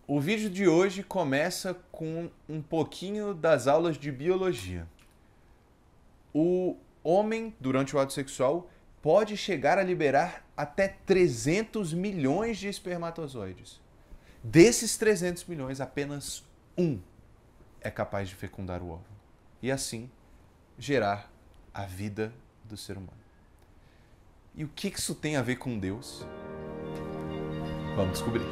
O vídeo de hoje começa com um pouquinho das aulas de biologia. O homem, durante o ato sexual, pode chegar a liberar até 300 milhões de espermatozoides. Desses 300 milhões, apenas um é capaz de fecundar o óvulo. E assim, gerar a vida do ser humano. E o que isso tem a ver com Deus? Vamos descobrir.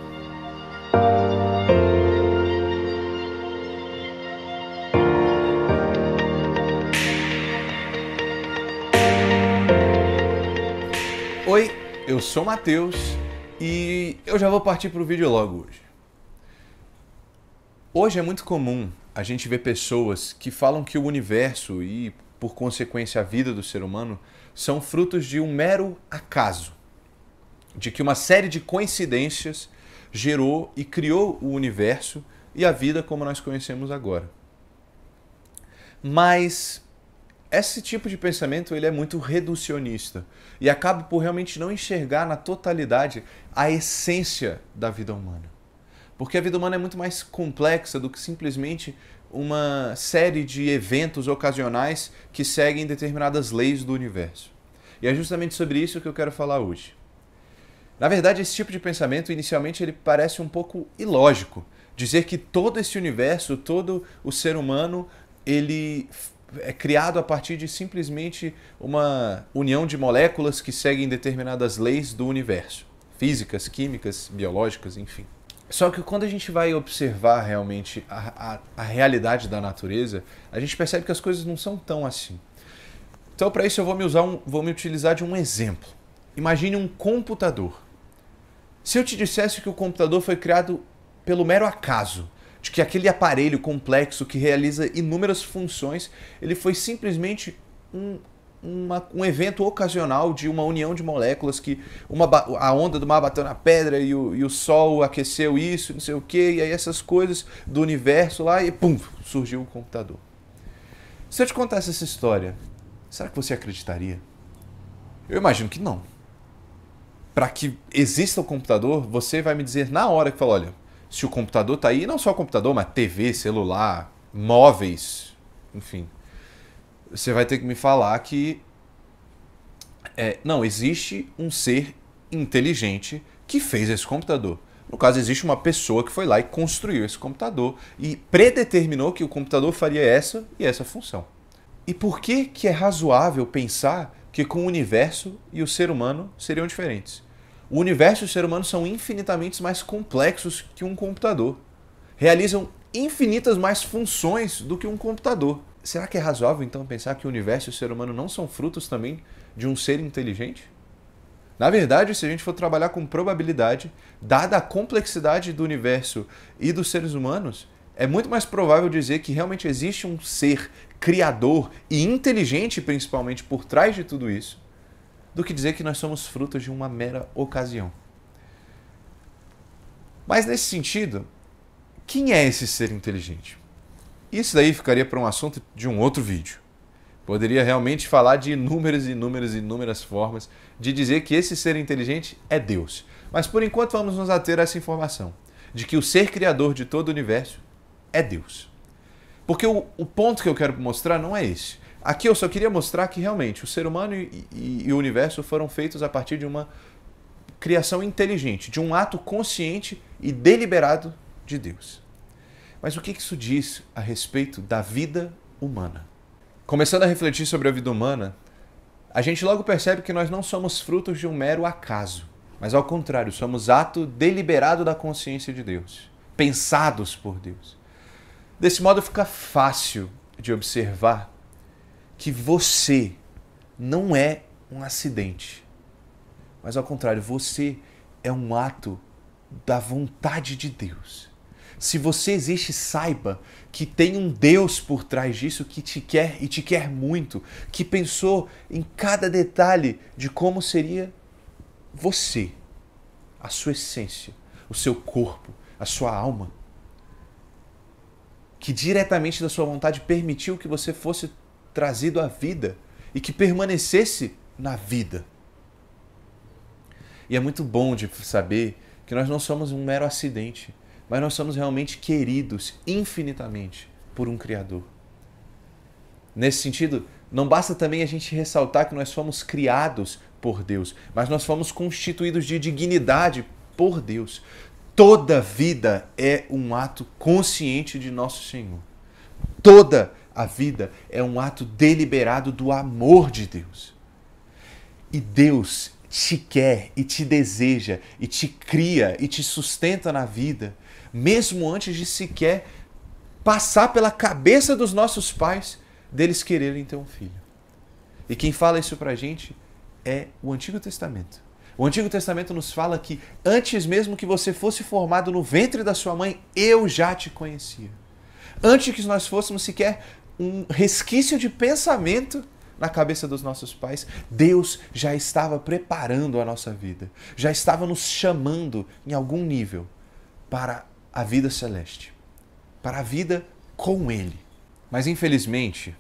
Oi, eu sou o Matheus e eu já vou partir para o vídeo logo hoje. Hoje é muito comum a gente ver pessoas que falam que o universo e, por consequência, a vida do ser humano são frutos de um mero acaso. De que uma série de coincidências gerou e criou o universo e a vida como nós conhecemos agora. Mas esse tipo de pensamento ele é muito reducionista e acaba por realmente não enxergar na totalidade a essência da vida humana. Porque a vida humana é muito mais complexa do que simplesmente uma série de eventos ocasionais que seguem determinadas leis do universo. E é justamente sobre isso que eu quero falar hoje. Na verdade, esse tipo de pensamento, inicialmente, ele parece um pouco ilógico. Dizer que todo esse universo, todo o ser humano, ele é criado a partir de simplesmente uma união de moléculas que seguem determinadas leis do universo. Físicas, químicas, biológicas, enfim. Só que quando a gente vai observar realmente a realidade da natureza, a gente percebe que as coisas não são tão assim. Então, para isso, eu vou me utilizar de um exemplo. Imagine um computador. Se eu te dissesse que o computador foi criado pelo mero acaso, de que aquele aparelho complexo que realiza inúmeras funções, ele foi simplesmente um evento ocasional de uma união de moléculas que a onda do mar bateu na pedra e o sol aqueceu isso, não sei o que, e aí essas coisas do universo lá e pum, surgiu o computador. Se eu te contasse essa história, será que você acreditaria? Eu imagino que não. Para que exista o computador, você vai me dizer na hora que fala, olha, se o computador está aí, não só o computador, mas TV, celular, móveis, enfim. Você vai ter que me falar que não, existe um ser inteligente que fez esse computador. No caso, existe uma pessoa que foi lá e construiu esse computador e predeterminou que o computador faria essa e essa função. E por que é razoável pensar que com o universo e o ser humano seriam diferentes? O universo e o ser humano são infinitamente mais complexos que um computador. Realizam infinitas mais funções do que um computador. Será que é razoável então pensar que o universo e o ser humano não são frutos também de um ser inteligente? Na verdade, se a gente for trabalhar com probabilidade, dada a complexidade do universo e dos seres humanos, é muito mais provável dizer que realmente existe um ser criador e inteligente, principalmente, por trás de tudo isso, do que dizer que nós somos frutos de uma mera ocasião. Mas nesse sentido, quem é esse ser inteligente? Isso daí ficaria para um assunto de um outro vídeo. Poderia realmente falar de inúmeras formas de dizer que esse ser inteligente é Deus. Mas por enquanto vamos nos ater a essa informação, de que o ser criador de todo o universo é Deus. Porque o ponto que eu quero mostrar não é esse. Aqui eu só queria mostrar que realmente o ser humano e o universo foram feitos a partir de uma criação inteligente, de um ato consciente e deliberado de Deus. Mas o que isso diz a respeito da vida humana? Começando a refletir sobre a vida humana, a gente logo percebe que nós não somos frutos de um mero acaso, mas ao contrário, somos ato deliberado da consciência de Deus, pensados por Deus. Desse modo fica fácil de observar que você não é um acidente, mas ao contrário, você é um ato da vontade de Deus. Se você existe, saiba que tem um Deus por trás disso que te quer e te quer muito, que pensou em cada detalhe de como seria você, a sua essência, o seu corpo, a sua alma, que diretamente da sua vontade permitiu que você fosse trazido à vida e que permanecesse na vida. E é muito bom de saber que nós não somos um mero acidente, mas nós somos realmente queridos infinitamente por um Criador. Nesse sentido, não basta também a gente ressaltar que nós fomos criados por Deus, mas nós fomos constituídos de dignidade por Deus. Toda vida é um ato consciente de nosso Senhor. Toda a vida é um ato deliberado do amor de Deus. E Deus te quer e te deseja e te cria e te sustenta na vida, mesmo antes de sequer passar pela cabeça dos nossos pais deles quererem ter um filho. E quem fala isso pra gente é o Antigo Testamento. O Antigo Testamento nos fala que antes mesmo que você fosse formado no ventre da sua mãe, eu já te conhecia. Antes que nós fôssemos sequer um resquício de pensamento na cabeça dos nossos pais, Deus já estava preparando a nossa vida, já estava nos chamando em algum nível para a vida celeste, para a vida com Ele. Mas infelizmente,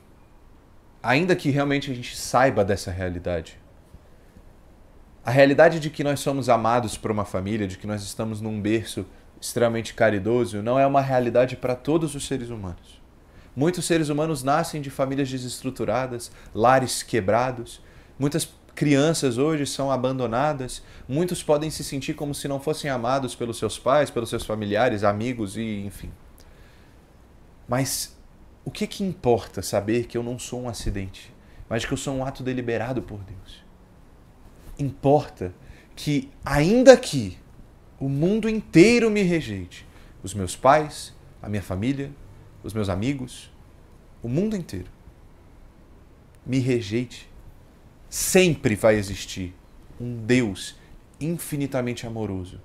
ainda que realmente a gente saiba dessa realidade, a realidade de que nós somos amados por uma família, de que nós estamos num berço extremamente caridoso, não é uma realidade para todos os seres humanos. Muitos seres humanos nascem de famílias desestruturadas, lares quebrados. Muitas crianças hoje são abandonadas. Muitos podem se sentir como se não fossem amados pelos seus pais, pelos seus familiares, amigos e enfim. Mas o que importa saber que eu não sou um acidente, mas que eu sou um ato deliberado por Deus? Importa que, ainda que o mundo inteiro me rejeite, os meus pais, a minha família, os meus amigos, o mundo inteiro me rejeite, sempre vai existir um Deus infinitamente amoroso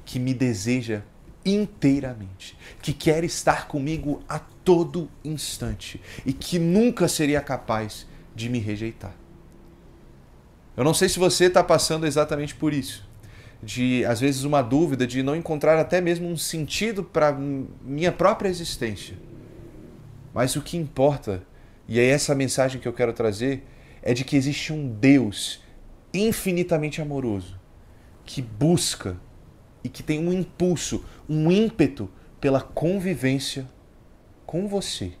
que me deseja inteiramente, que quer estar comigo a todo instante e que nunca seria capaz de me rejeitar. Eu não sei se você está passando exatamente por isso, de às vezes uma dúvida, de não encontrar até mesmo um sentido para minha própria existência. Mas o que importa, e é essa mensagem que eu quero trazer, é de que existe um Deus infinitamente amoroso que busca e que tem um impulso, um ímpeto pela convivência com você.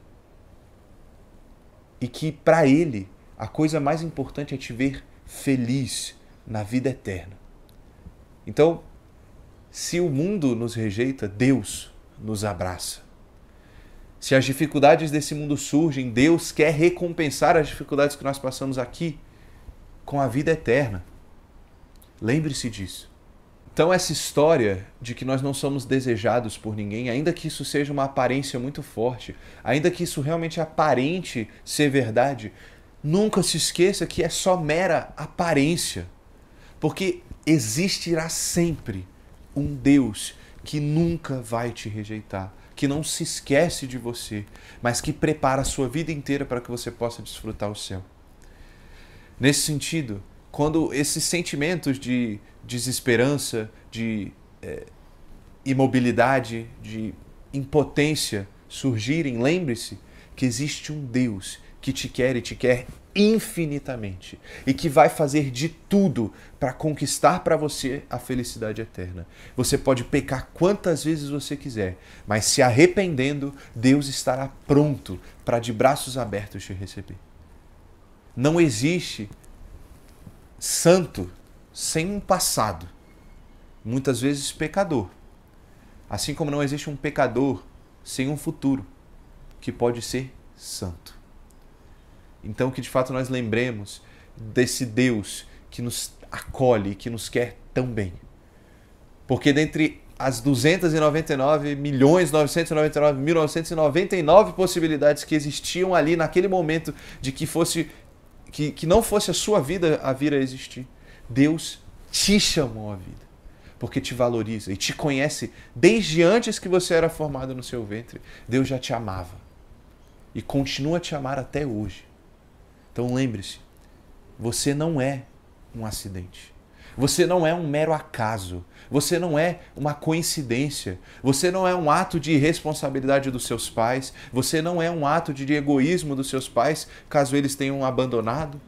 E que para Ele a coisa mais importante é te ver feliz na vida eterna. Então, se o mundo nos rejeita, Deus nos abraça. Se as dificuldades desse mundo surgem, Deus quer recompensar as dificuldades que nós passamos aqui com a vida eterna. Lembre-se disso. Então essa história de que nós não somos desejados por ninguém, ainda que isso seja uma aparência muito forte, ainda que isso realmente aparente ser verdade, nunca se esqueça que é só mera aparência. Porque existirá sempre um Deus que nunca vai te rejeitar, que não se esquece de você, mas que prepara a sua vida inteira para que você possa desfrutar o céu. Nesse sentido, quando esses sentimentos de desesperança, de imobilidade, de impotência surgirem, lembre-se que existe um Deus que te quer e te quer infinitamente e que vai fazer de tudo para conquistar para você a felicidade eterna. Você pode pecar quantas vezes você quiser, mas se arrependendo, Deus estará pronto para de braços abertos te receber. Não existe santo sem um passado, muitas vezes pecador. Assim como não existe um pecador sem um futuro, que pode ser santo. Então que de fato nós lembremos desse Deus que nos acolhe, que nos quer tão bem. Porque dentre as 299.999.999 possibilidades que existiam ali naquele momento de que não fosse a sua vida a vir a existir, Deus te chamou à vida, porque te valoriza e te conhece desde antes que você era formado no seu ventre. Deus já te amava e continua a te amar até hoje. Então lembre-se, você não é um acidente. Você não é um mero acaso. Você não é uma coincidência. Você não é um ato de irresponsabilidade dos seus pais. Você não é um ato de egoísmo dos seus pais, caso eles tenham abandonado.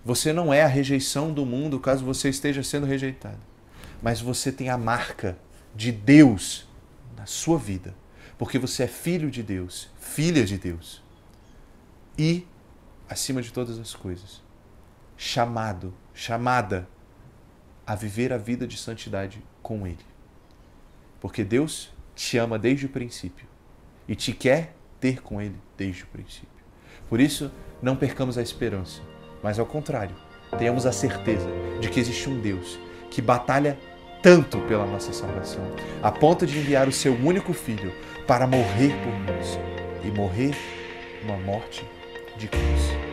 Você não é a rejeição do mundo, caso você esteja sendo rejeitado. Mas você tem a marca de Deus na sua vida, porque você é filho de Deus, filha de Deus. E, acima de todas as coisas, chamada a viver a vida de santidade com Ele. Porque Deus te ama desde o princípio e te quer ter com Ele desde o princípio. Por isso, não percamos a esperança, mas ao contrário, tenhamos a certeza de que existe um Deus que batalha tanto pela nossa salvação, a ponto de enviar o seu único Filho para morrer por nós e morrer uma morte de cruz.